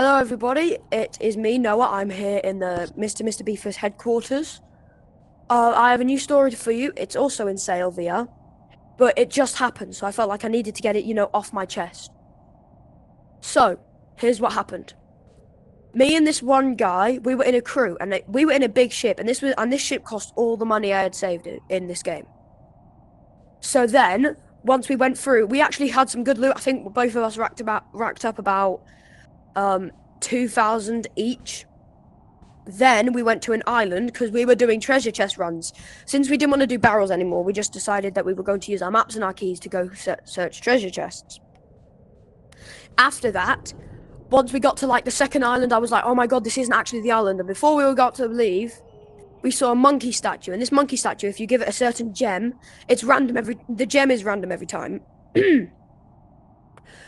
Hello, everybody. It is me, Noah. I'm here in the Mr. Beaver's headquarters. I have a new story for you. It's also in Salevia, but it just happened, so I felt like I needed to get it, off my chest. So, here's what happened. Me and this one guy, we were in a crew, and we were in a big ship, and this ship cost all the money I had saved in this game. So then, once we went through, we actually had some good loot. I think both of us racked up about 2,000 each. Then we went to an island because we were doing treasure chest runs. Since we didn't want to do barrels anymore, we just decided that we were going to use our maps and our keys to go search treasure chests. After that, once we got to like the second island, I was like, oh my god, this isn't actually the island. And before we were got to leave, we saw a monkey statue. And this monkey statue, if you give it a certain gem, it's random the gem is random every time.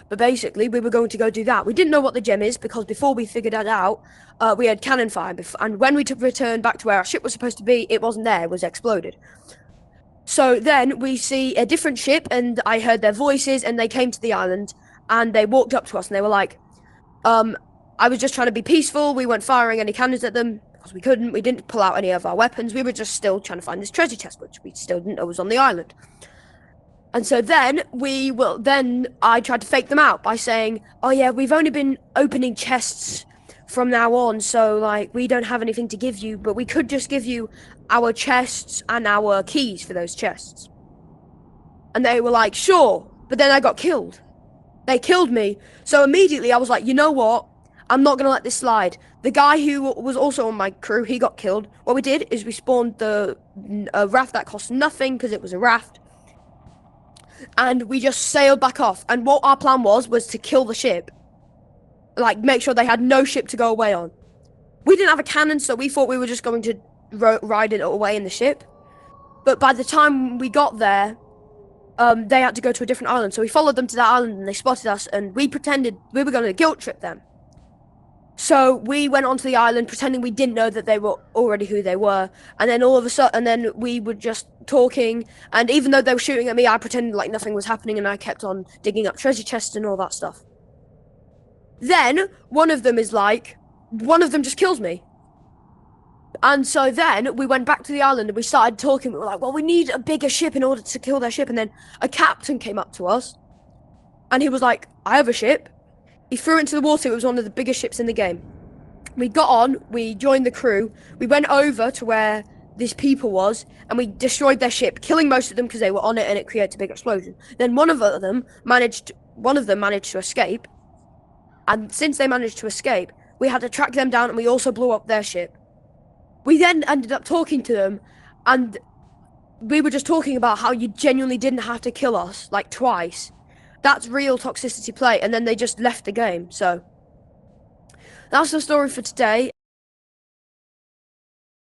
But basically, we were going to go do that. We didn't know what the gem is because before we figured that out, we had cannon fire. And when we returned back to where our ship was supposed to be, it wasn't there. It was exploded. So then we see a different ship, and I heard their voices, and they came to the island, and they walked up to us, and they were like, I was just trying to be peaceful. We weren't firing any cannons at them because we couldn't. We didn't pull out any of our weapons. We were just still trying to find this treasure chest, which we still didn't know was on the island. And so then I tried to fake them out by saying, oh yeah, we've only been opening chests from now on, so like we don't have anything to give you, but we could just give you our chests and our keys for those chests. And they were like, sure, but then I got killed. They killed me. So immediately I was like, you know what? I'm not gonna let this slide. The guy who was also on my crew, he got killed. What we did is we spawned a raft that cost nothing because it was a raft. And we just sailed back off. And what our plan was to kill the ship. Like, make sure they had no ship to go away on. We didn't have a cannon, so we thought we were just going to ride it away in the ship. But by the time we got there, they had to go to a different island. So we followed them to that island, and they spotted us, and we pretended we were going to guilt trip them. So we went onto the island pretending we didn't know that they were already who they were, and then all of a sudden, and then we were just talking, and even though they were shooting at me, I pretended like nothing was happening, and I kept on digging up treasure chests and all that stuff. Then one of them just kills me. And so then we went back to the island and we started talking. We were like, well, we need a bigger ship in order to kill their ship. And then a captain came up to us, and he was like, I have a ship. He threw it into the water. It was one of the biggest ships in the game. We got on, we joined the crew, we went over to where this people was, and we destroyed their ship, killing most of them because they were on it and it created a big explosion. Then one of them managed to escape, and since they managed to escape, we had to track them down, and we also blew up their ship. We then ended up talking to them, and we were just talking about how you genuinely didn't have to kill us, like twice. That's real toxicity play, and then they just left the game, so that's the story for today.